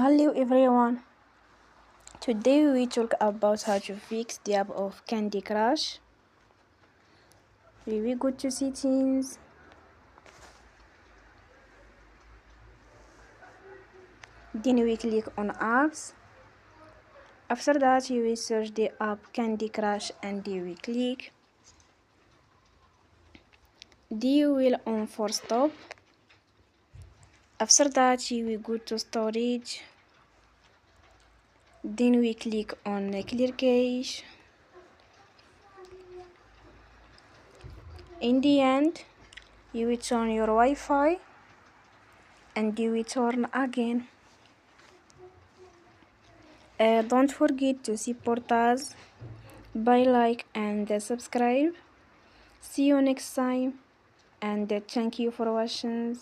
Hello everyone. Today we talk about how to fix the app of Candy Crush. We will go to settings. Then we click on apps. After that you will search the app Candy Crush and you will click. Then you will on for stop. After that you will go to storage. Then we click on clear cache. In the end, you will turn your Wi-Fi and you will turn again. Don't forget to support us by like and subscribe. See you next time and thank you for watching.